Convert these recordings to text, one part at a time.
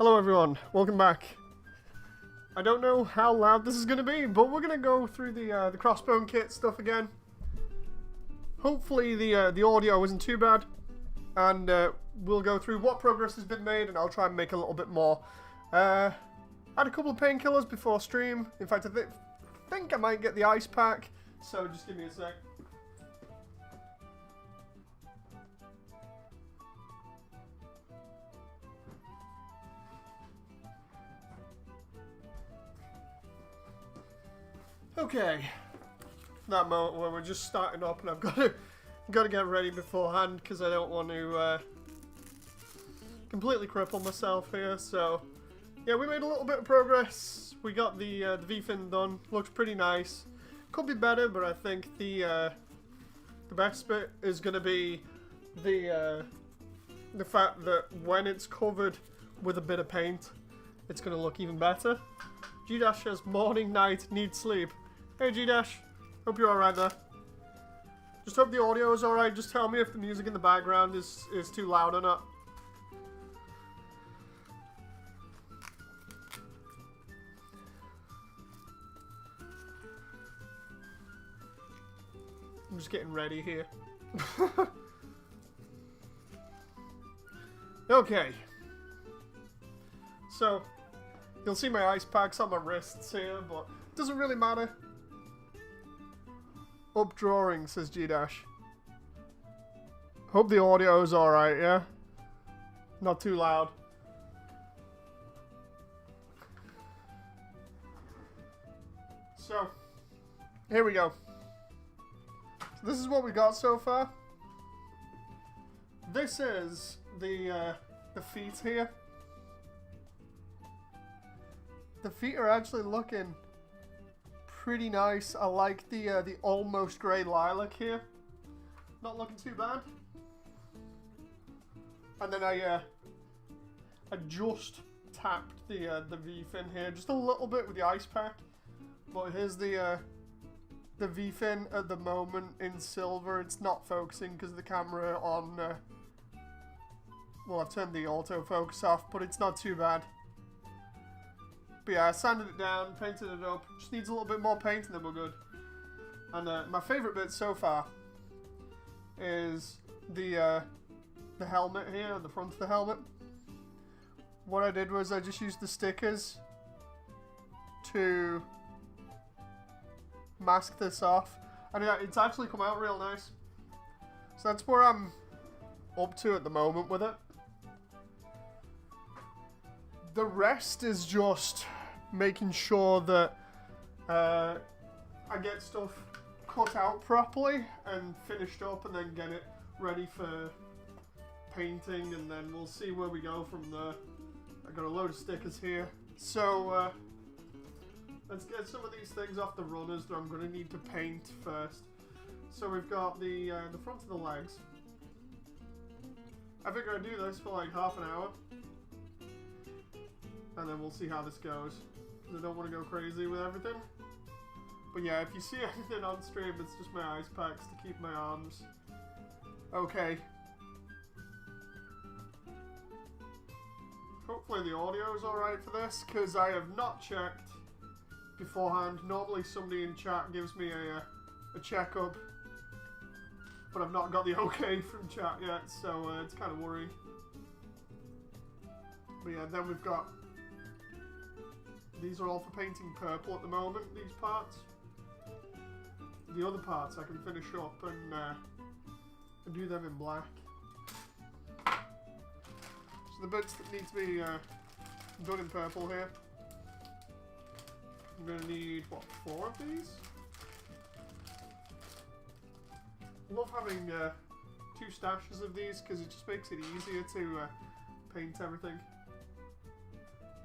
Hello everyone, welcome back. I don't know how loud this is going to be, but we're going to go through the Crossbone kit stuff again. Hopefully the audio isn't too bad, and we'll go through what progress has been made, and I'll try and make a little bit more. I had a couple of painkillers before stream. In fact, I think I might get the ice pack, so just give me a sec. Okay, that moment where we're just starting up and I've got to get ready beforehand because I don't want to completely cripple myself here. So yeah, we made a little bit of progress. We got the V-fin done. Looks pretty nice. Could be better, but I think the best bit is going to be the fact that when it's covered with a bit of paint, it's going to look even better. G-Dash says morning, night, need sleep. Hey G-Dash, hope you're alright there. Just hope the audio is alright. Just tell me if the music in the background is too loud or not. I'm just getting ready here. Okay. So, you'll see my ice packs on my wrists here, but it doesn't really matter. Up drawing, says G-Dash. Hope the audio is alright, yeah? Not too loud. So, here we go. So this is what we got so far. This is the feet here. The feet are actually looking pretty nice. I like the almost grey lilac here. Not looking too bad. And then I just tapped the V-fin here just a little bit with the ice pack. But here's the V-fin at the moment in silver. It's not focusing because the camera on. Well, I've turned the autofocus off, but it's not too bad. But yeah, I sanded it down, painted it up. Just needs a little bit more paint and then we're good. And my favourite bit so far is the helmet here, on the front of the helmet. What I did was I just used the stickers to mask this off. And yeah, it's actually come out real nice. So that's where I'm up to at the moment with it. The rest is just making sure that I get stuff cut out properly and finished up and then get it ready for painting, and then we'll see where we go from there. I got a load of stickers here. So let's get some of these things off the runners that I'm going to need to paint first. So we've got the front of the legs. I figure I'd do this for like half an hour. And then we'll see how this goes. Because I don't want to go crazy with everything. But yeah, if you see anything on stream, it's just my ice packs to keep my arms okay. Hopefully the audio is alright for this, because I have not checked beforehand. Normally somebody in chat gives me a checkup. But I've not got the okay from chat yet, so it's kind of worrying. But yeah, then we've got... These are all for painting purple at the moment, these parts. The other parts I can finish up and do them in black. So the bits that need to be done in purple here. I'm going to need, what, 4 of these? I love having 2 stashes of these because it just makes it easier to paint everything.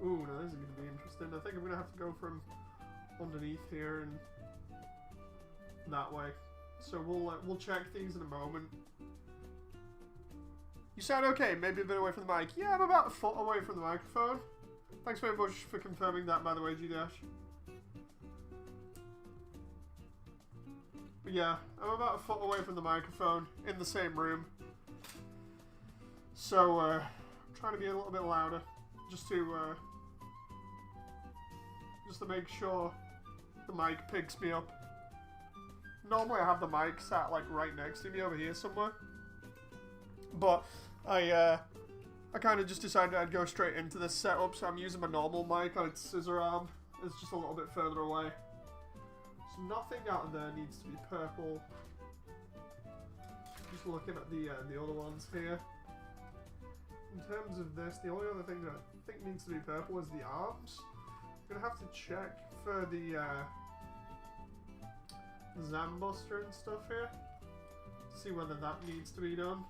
Ooh, now this is going to be interesting. I think I'm going to have to go from underneath here and that way. So we'll check these in a moment. You sound okay, maybe a bit away from the mic. Yeah, I'm about a foot away from the microphone. Thanks very much for confirming that, by the way, G-Dash. But yeah, I'm about a foot away from the microphone in the same room. So, I'm trying to be a little bit louder. just to make sure the mic picks me up. Normally I have the mic sat like right next to me over here somewhere, but I kind of just decided I'd go straight into this setup, so I'm using my normal mic on its scissor arm. It's just a little bit further away. So nothing out of there needs to be purple. Just looking at the other ones here. In terms of this, the only other thing that I think needs to be purple is the arms. I'm gonna have to check for the Zambuster and stuff here to see whether that needs to be done.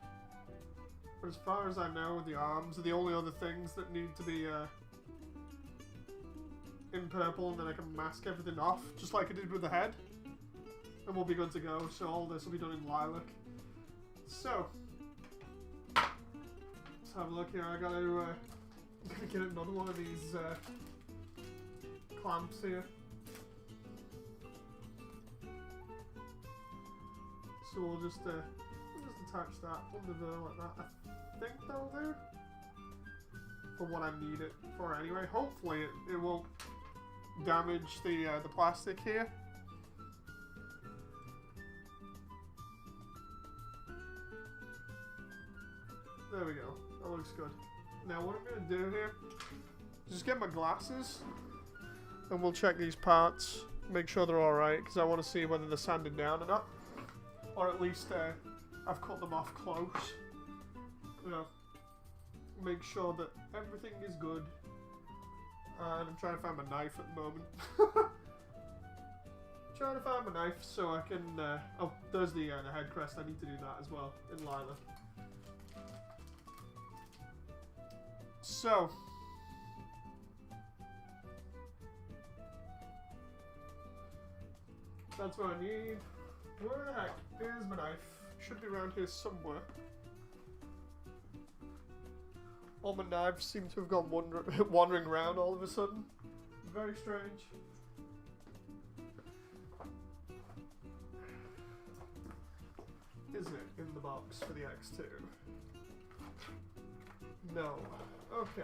But as far as I know, the arms are the only other things that need to be in purple, and then I can mask everything off, just like I did with the head, and we'll be good to go. So all this will be done in lilac. So let's have a look here. I gotta get another one of these clamps here. So we'll just attach that under there like that. I think that'll do for what I need it for anyway. Hopefully it won't damage the plastic here. There we go. That looks good. Now what I'm going to do here is just get my glasses and we'll check these parts, make sure they're alright, because I want to see whether they're sanded down or not. Or at least I've cut them off close. You know, make sure that everything is good. And I'm trying to find my knife at the moment. Trying to find my knife so I can... oh, there's the head crest. I need to do that as well in lilac. So... that's what I need. Where the heck is my knife? Should be around here somewhere. All my knives seem to have gone wandering around all of a sudden. Very strange. Is it in the box for the X2? No. Okay.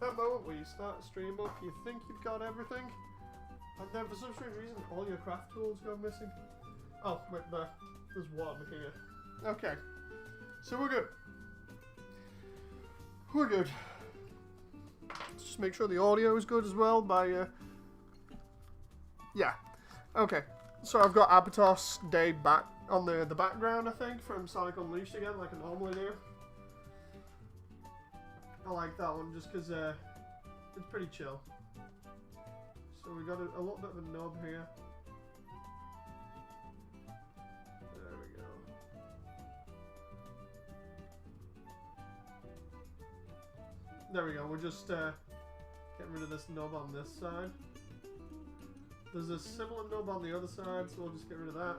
That moment where you start a stream up, you think you've got everything, and then for some strange reason, all your craft tools go missing. Oh, wait, there's one here. Okay. So we're good. We're good. Let's just make sure the audio is good as well by, yeah. Okay. So I've got Abatos Day back on the background, I think, from Sonic Unleashed again, like I normally do. I like that one just because it's pretty chill. So we got a little bit of a nub here. There we go. There we go. We're just getting rid of this nub on this side. There's a similar nub on the other side, so we'll just get rid of that.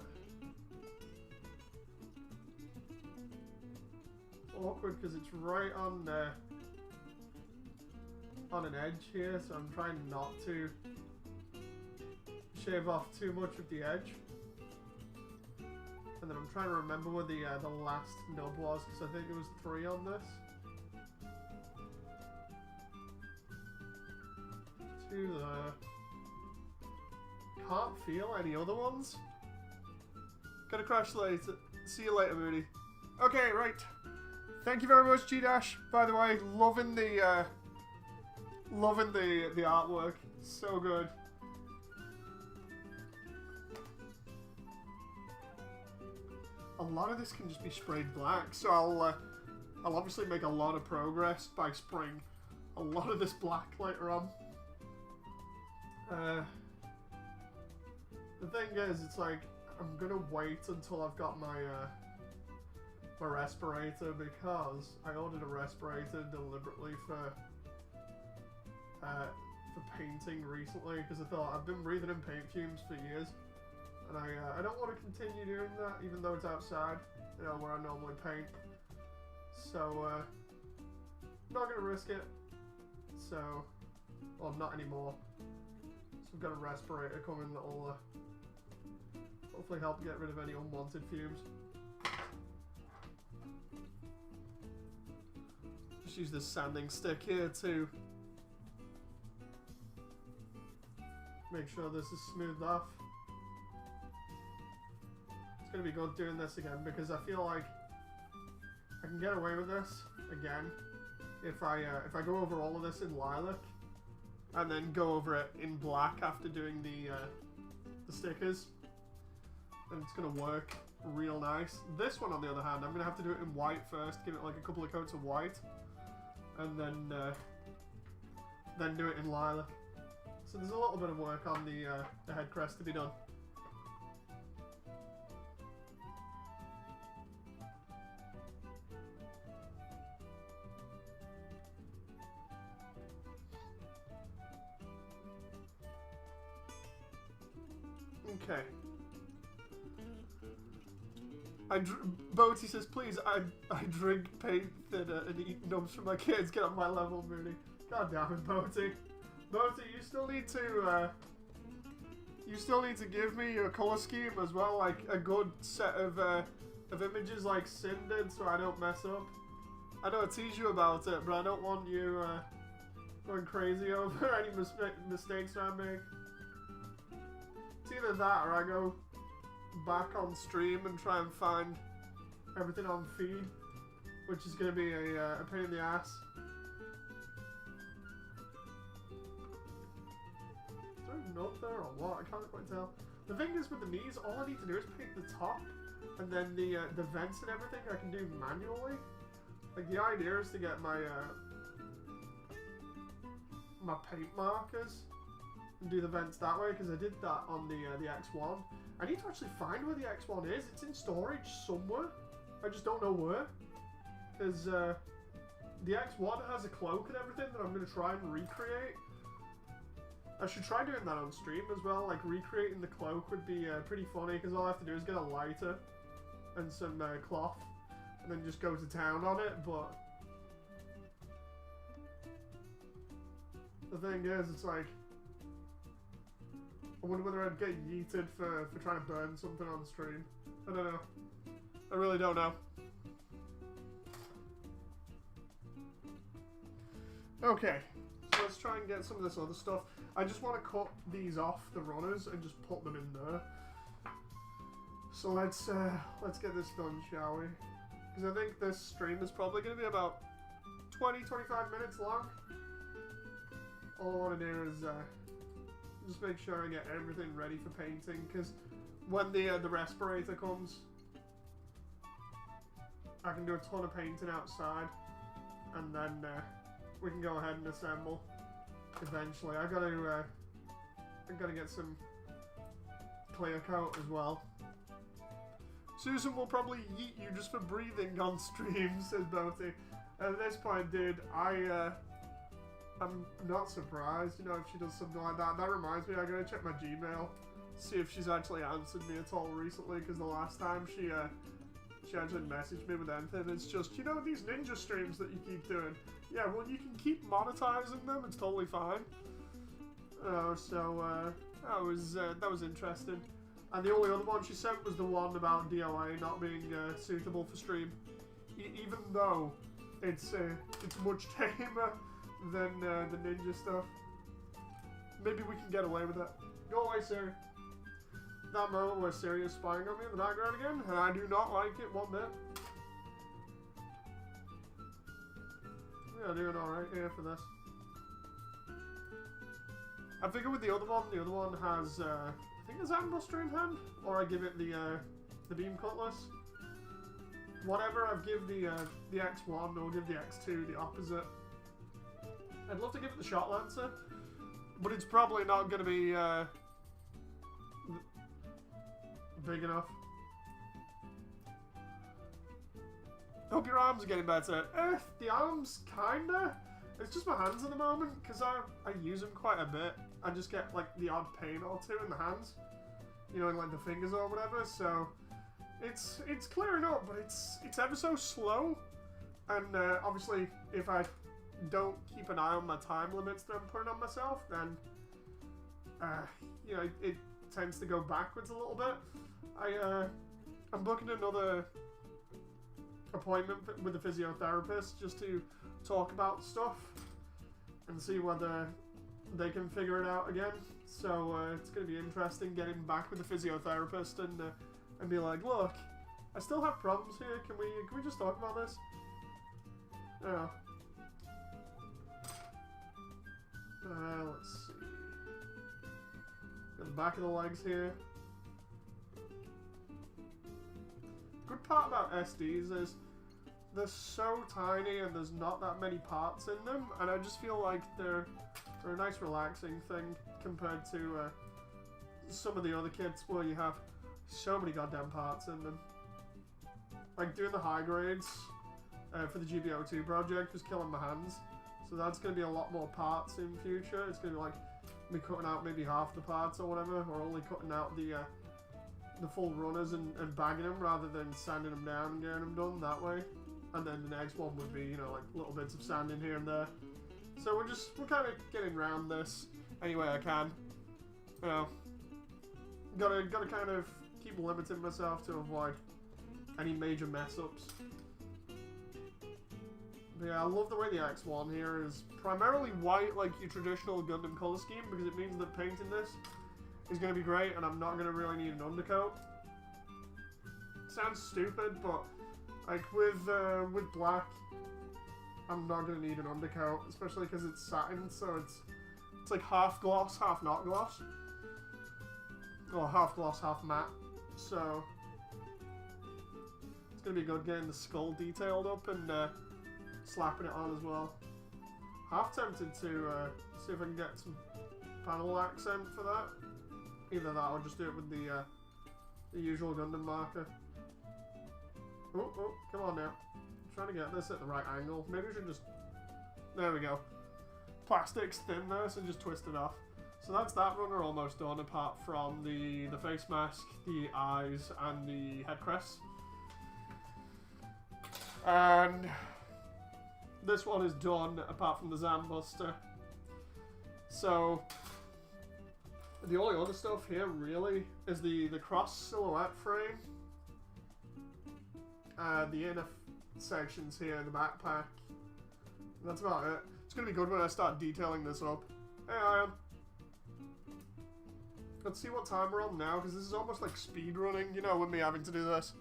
Awkward because it's right on an edge here, so I'm trying not to shave off too much of the edge. And then I'm trying to remember where the last nub was, because I think it was 3 on this. 2 there. Can't feel any other ones. Gonna crash later. See you later, Moody. Okay, right. Thank you very much, G-Dash. By the way, loving the artwork. So good. A lot of this can just be sprayed black, so I'll obviously make a lot of progress by spraying a lot of this black later on. The thing is, it's like, I'm gonna wait until I've got my my respirator, because I ordered a respirator deliberately for painting recently, because I thought I've been breathing in paint fumes for years, and I don't want to continue doing that, even though it's outside, you know, where I normally paint. So not gonna risk it. So, well, not anymore. So I've got a respirator coming that'll hopefully help get rid of any unwanted fumes. Just use this sanding stick here to make sure this is smoothed off. It's gonna be good doing this again because I feel like I can get away with this again if I go over all of this in lilac and then go over it in black after doing the stickers, and it's gonna work real nice. This one, on the other hand, I'm gonna have to do it in white first, give it like a couple of coats of white, and then do it in lilac. So there's a little bit of work on the head crest to be done. Okay. Boaty says, please, I drink paint thinner and eat nubs for my kids. Get on my level, Mooney. God damn it, Boaty. Boaty, you still need to give me your color scheme as well, like a good set of images like Sin did, so I don't mess up. I know I tease you about it, but I don't want you going crazy over any mistakes I make. It's either that or I go back on stream and try and find everything on feed, which is going to be a pain in the ass. Is there a note there or what? I can't quite tell. The thing is with the knees, all I need to do is paint the top, and then the vents and everything I can do manually. Like, the idea is to get my my paint markers and do the vents that way, because I did that on the X1. I need to actually find where the X1 is. It's in storage somewhere. I just don't know where. Because the X1 has a cloak and everything that I'm going to try and recreate. I should try doing that on stream as well. Like, recreating the cloak would be pretty funny, because all I have to do is get a lighter and some cloth and then just go to town on it. But the thing is, it's like, I wonder whether I'd get yeeted for trying to burn something on stream. I don't know. I really don't know. Okay, so let's try and get some of this other stuff. I just want to cut these off the runners and just put them in there. So let's get this done, shall we? Because I think this stream is probably going to be about 20-25 minutes long. All I want to do is just make sure I get everything ready for painting, because when the respirator comes, I can do a ton of painting outside, and then we can go ahead and assemble eventually. I gotta get some clear coat as well. Susan will probably yeet you just for breathing on stream, says Boaty. At this point, dude, I'm not surprised, you know, if she does something like that. That reminds me, I gotta check my Gmail, see if she's actually answered me at all recently, because the last time she actually messaged me with anything, it's just, you know, these ninja streams that you keep doing. Yeah, well, you can keep monetizing them, it's totally fine. So that was interesting. And the only other one she sent was the one about DOA not being suitable for stream. Even though it's much tamer than the ninja stuff. Maybe we can get away with it. Go away, Siri. That moment where Siri is spying on me in the background again, and I do not like it one bit. Yeah, doing alright here for this. I figure with the other one has, I think it's Ambusher in hand, or I give it the beam cutlass. Whatever I give the X1, I'll give the X2 the opposite. I'd love to give it the Shot Lancer, but it's probably not going to be big enough. Hope your arms are getting better. The arms, kinda. It's just my hands at the moment, because I use them quite a bit. I just get, like, the odd pain or two in the hands. You know, in, like, the fingers or whatever, so it's clearing up, but it's ever so slow. And, obviously, if I don't keep an eye on my time limits that I'm putting on myself, then, you know, it tends to go backwards a little bit. I'm booking another appointment with the physiotherapist just to talk about stuff and see whether they can figure it out again. So it's going to be interesting getting back with the physiotherapist and be like, look, I still have problems here. Can we just talk about this? Yeah. Let's see. Got the back of the legs here. Good part about SDs is they're so tiny and there's not that many parts in them, and I just feel like they're a nice relaxing thing compared to some of the other kits where you have so many goddamn parts in them. Like doing the high grades for the GBO2 project was killing my hands, so that's going to be a lot more parts in future. It's going to be like me cutting out maybe half the parts or whatever, or only cutting out the full runners and bagging them rather than sanding them down and getting them done that way. And then the next one would be, you know, like little bits of sanding here and there. So we're kind of getting around this any way I can. You know, gotta kind of keep limiting myself to avoid any major mess ups. But yeah, I love the way the X1 here is primarily white, like your traditional Gundam color scheme, because it means that painting this is going to be great, and I'm not going to really need an undercoat. Sounds stupid, but like with black, I'm not going to need an undercoat, especially because it's satin, so it's like half gloss, half not gloss, or half gloss, half matte. So it's going to be good getting the skull detailed up and slapping it on as well. Half tempted to see if I can get some panel accent for that. Either that or just do it with the usual Gundam marker. Oh, come on now. I'm trying to get this at the right angle. Maybe we should just... There we go. Plastic's thin there, so just twist it off. So that's that runner almost done, apart from the face mask, the eyes, and the head crest. And this one is done, apart from the Zambuster. So the only other stuff here really is the cross silhouette frame, the inner sections here, the backpack. And that's about it. It's gonna be good when I start detailing this up. Hey, I am. Let's see what time we're on now, because this is almost like speed running, you know, with me having to do this.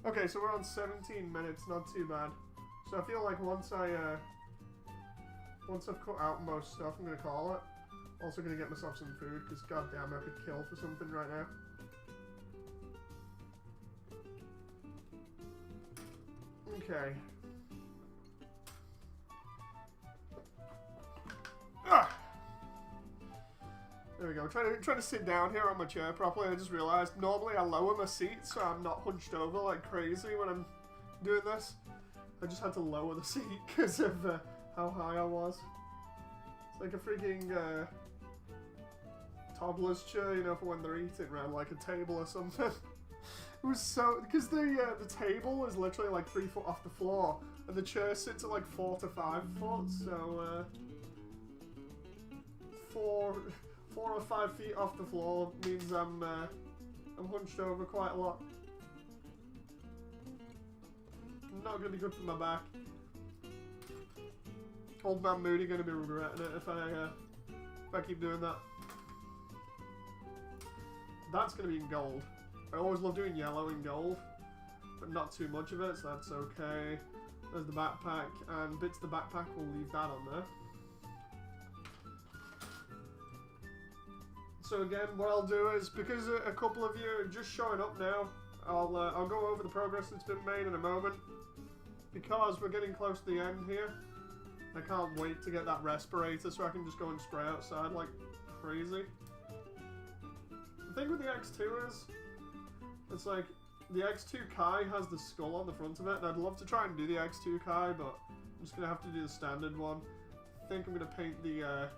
Okay, so we're on 17 minutes, not too bad. So I feel like once I've cut out most stuff, I'm gonna call it. Also gonna get myself some food, because goddamn, I could kill for something right now. Okay. There we go. Trying to sit down here on my chair properly. I just realised normally I lower my seat so I'm not hunched over like crazy when I'm doing this. I just had to lower the seat because of how high I was. It's like a freaking toddler's chair, you know, for when they're eating around like a table or something. It was so... Because the table is literally like 3 foot off the floor, and the chair sits at like 4 to 5 foot, so 4 or 5 feet off the floor means I'm hunched over quite a lot. Not gonna be good for my back. Old man Moody gonna be regretting it if I keep doing that. That's gonna be in gold. I always love doing yellow and gold, but not too much of it, so that's okay. There's the backpack, and bits of the backpack, we'll leave that on there. So again, what I'll do is, because a couple of you are just showing up now, I'll go over the progress that's been made in a moment. Because we're getting close to the end here, I can't wait to get that respirator so I can just go and spray outside like crazy. The thing with the X2 is, it's like, the X2 Kai has the skull on the front of it, and I'd love to try and do the X2 Kai, but I'm just going to have to do the standard one. I think I'm going to paint the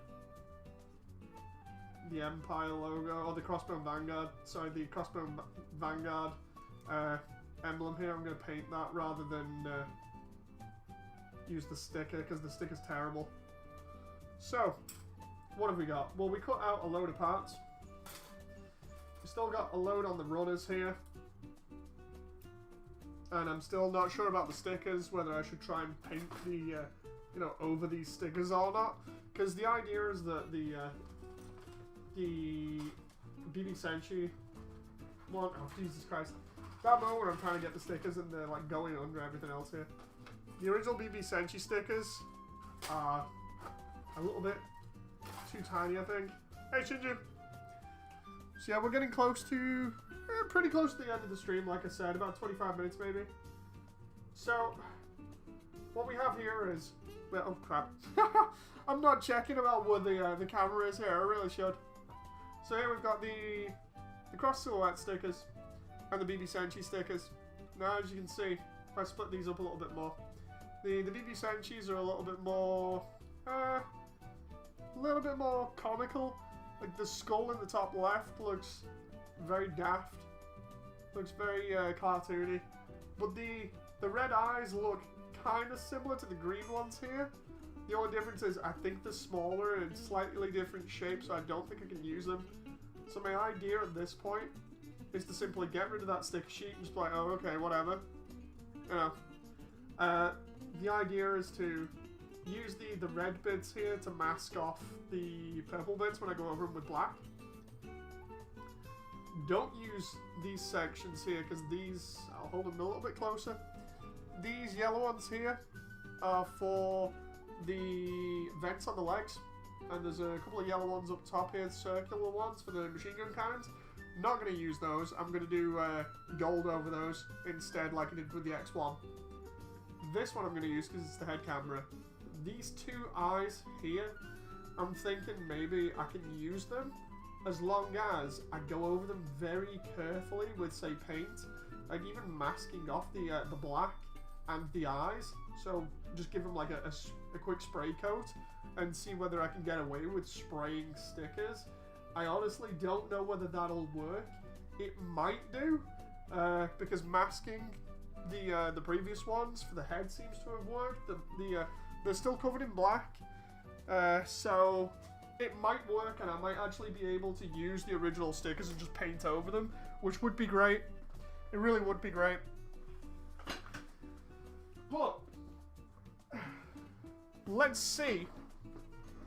Empire logo, or the Crossbone Vanguard, sorry, the Crossbone Vanguard emblem here. I'm going to paint that rather than use the sticker, because the sticker's terrible. So, what have we got? Well, we cut out a load of parts. We still got a load on the runners here. And I'm still not sure about the stickers, whether I should try and paint the, you know, over these stickers or not. Because the idea is that the BB Senshi one, oh Jesus Christ. That moment where I'm trying to get the stickers and they're like going under everything else here. The original BB Senshi stickers are a little bit too tiny, I think. Hey Shinju! So yeah, we're getting close to, pretty close to the end of the stream, like I said, about 25 minutes maybe. So, what we have here is, well, oh crap. I'm not checking about what the camera is here, I really should. So here we've got the cross silhouette stickers and the BB Senshi stickers. Now as you can see, if I split these up a little bit more, the BB Senshis are a little bit more comical. Like the skull in the top left looks very daft, looks very cartoony, but the red eyes look kind of similar to the green ones here. The only difference is I think they're smaller and slightly different shapes, so I don't think I can use them. So my idea at this point is to simply get rid of that sticker sheet and just be like, oh, okay, whatever. You know. The idea is to use the red bits here to mask off the purple bits when I go over them with black. Don't use these sections here, because these, I'll hold them a little bit closer. These yellow ones here are for the vents on the legs. And there's a couple of yellow ones up top here, circular ones for the machine gun cannons. Not going to use those. I'm going to do gold over those instead, like I did with the X1. This one I'm going to use because it's the head camera. These two eyes here, I'm thinking maybe I can use them as long as I go over them very carefully with, say, paint. Like even masking off the black and the eyes. So just give them like a quick spray coat and see whether I can get away with spraying stickers. I honestly don't know whether that'll work. It might do, because masking the previous ones for the head seems to have worked. They're still covered in black, so it might work, and I might actually be able to use the original stickers and just paint over them, which would be great. It really would be great. But let's see,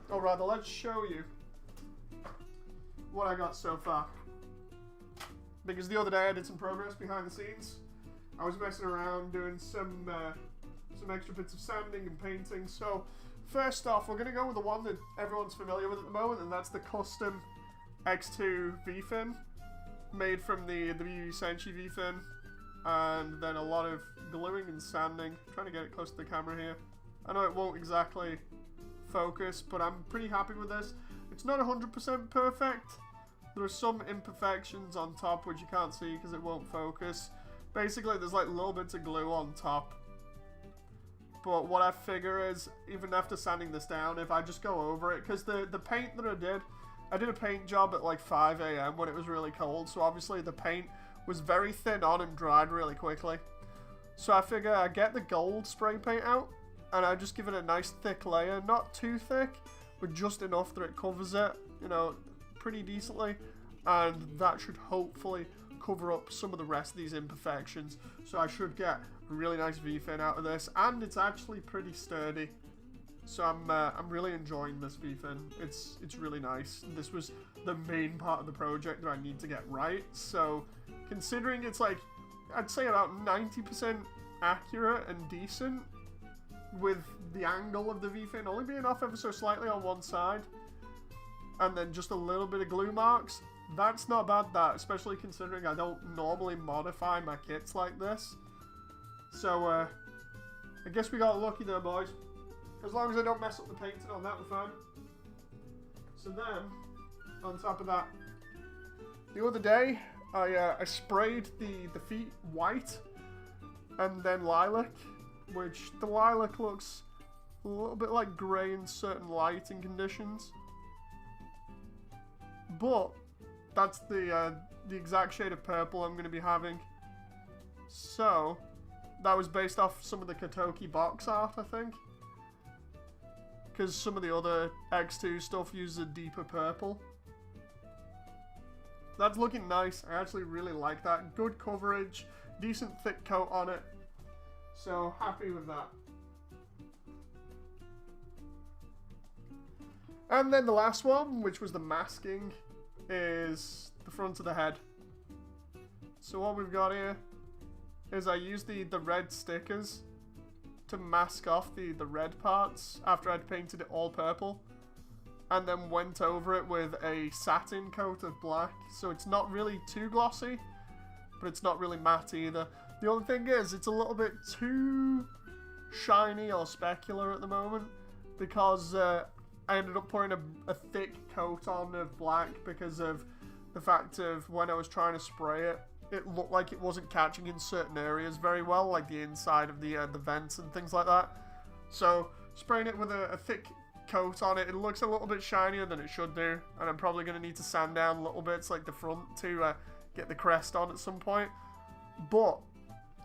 or rather, let's show you what I got so far. Because the other day I did some progress behind the scenes. I was messing around doing some extra bits of sanding and painting. So first off, we're going to go with the one that everyone's familiar with at the moment, and that's the custom X2 V-fin, made from the BB Senshi V-fin, and then a lot of gluing and sanding. I'm trying to get it close to the camera here. I know it won't exactly focus, but I'm pretty happy with this. It's not 100% perfect. There are some imperfections on top which you can't see because it won't focus. Basically, there's like little bits of glue on top. But what I figure is, even after sanding this down, if I just go over it, because the paint that I did a paint job at like 5 AM when it was really cold, so obviously the paint was very thin on and dried really quickly. So I figure I get the gold spray paint out, and I just give it a nice thick layer, not too thick, but just enough that it covers it, you know, pretty decently, and that should hopefully cover up some of the rest of these imperfections. So I should get a really nice V-fin out of this, and it's actually pretty sturdy. So I'm really enjoying this V-fin. It's really nice. This was the main part of the project that I need to get right. So considering it's like, I'd say about 90% accurate and decent, with the angle of the V-fin only being off ever so slightly on one side, and then just a little bit of glue marks. That's not bad, that, especially considering I don't normally modify my kits like this. So, I guess we got lucky there, boys. As long as I don't mess up the painting on that, we're fine. So then, on top of that, the other day, I sprayed the feet white, and then lilac, which the lilac looks a little bit like grey in certain lighting conditions. But that's the exact shade of purple I'm going to be having. So that was based off some of the Kotoki box art, I think. Because some of the other X2 stuff uses a deeper purple. That's looking nice. I actually really like that. Good coverage, decent thick coat on it. So happy with that. And then the last one, which was the masking, is the front of the head. So what we've got here is I used the red stickers to mask off the red parts after I'd painted it all purple, and then went over it with a satin coat of black. So it's not really too glossy, but it's not really matte either. The only thing is, it's a little bit too shiny or specular at the moment, because I ended up putting a thick coat on of black because of the fact of when I was trying to spray it, it looked like it wasn't catching in certain areas very well, like the inside of the vents and things like that. So spraying it with a thick coat on it, it looks a little bit shinier than it should do, and I'm probably going to need to sand down little bits like the front to get the crest on at some point. But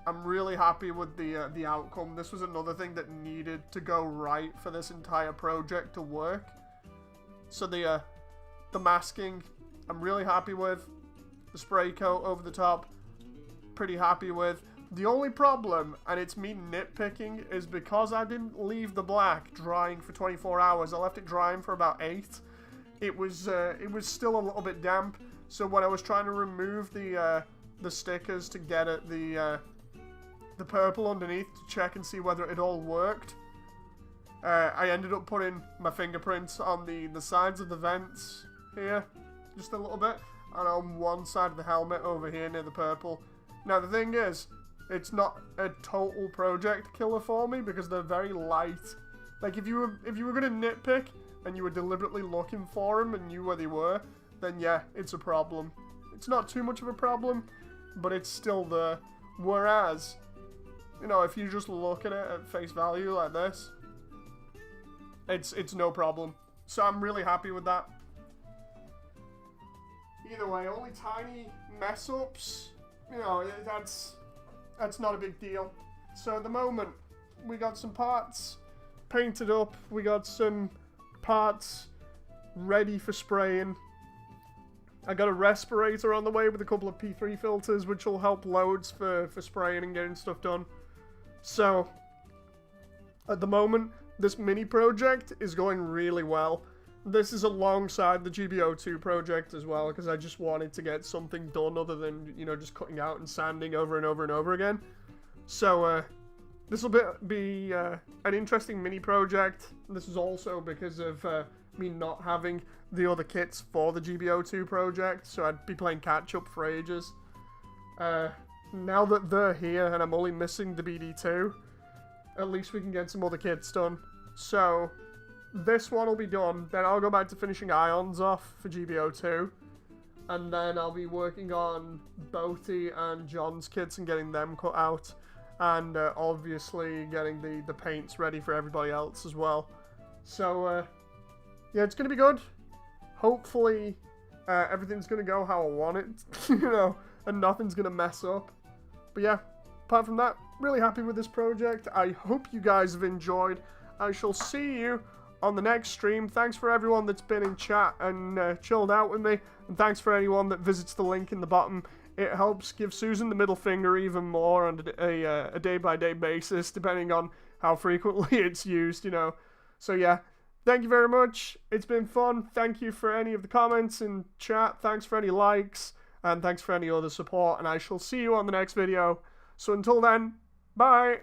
I'm really happy with the outcome. This was another thing that needed to go right for this entire project to work. So the masking, I'm really happy with. The spray coat over the top, pretty happy with. The only problem, and it's me nitpicking, is because I didn't leave the black drying for 24 hours. I left it drying for about 8. It was still a little bit damp. So when I was trying to remove the stickers to get at the purple underneath to check and see whether it all worked, I ended up putting my fingerprints on the sides of the vents here, just a little bit, and on one side of the helmet over here near the purple. Now the thing is, it's not a total project killer for me because they're very light. Like if you were gonna nitpick and you were deliberately looking for them and knew where they were, then yeah, it's a problem. It's not too much of a problem, but it's still there. Whereas, you know, if you just look at it at face value like this, it's no problem. So I'm really happy with that. Either way, only tiny mess ups, you know, that's not a big deal. So at the moment, we got some parts painted up, we got some parts ready for spraying. I got a respirator on the way with a couple of P3 filters, which will help loads for spraying and getting stuff done. So, at the moment, this mini project is going really well. This is alongside the GBO2 project as well, because I just wanted to get something done other than, you know, just cutting out and sanding over and over and over again. So, this will be an interesting mini project. This is also because of me not having the other kits for the GBO2 project, so I'd be playing catch-up for ages. Now that they're here and I'm only missing the BD2, at least we can get some other kits done. So, this one will be done, then I'll go back to finishing Ions off for GBO2, and then I'll be working on Boaty and John's kits and getting them cut out, and obviously getting the paints ready for everybody else as well. So, yeah, it's going to be good. Hopefully, everything's going to go how I want it, you know, and nothing's going to mess up. But yeah, apart from that, really happy with this project. I hope you guys have enjoyed. I shall see you on the next stream. Thanks for everyone that's been in chat and chilled out with me. And thanks for anyone that visits the link in the bottom. It helps give Susan the middle finger even more on a day-by-day basis, depending on how frequently it's used, you know. So yeah, thank you very much. It's been fun. Thank you for any of the comments in chat. Thanks for any likes. And thanks for any other support. And I shall see you on the next video. So until then, bye.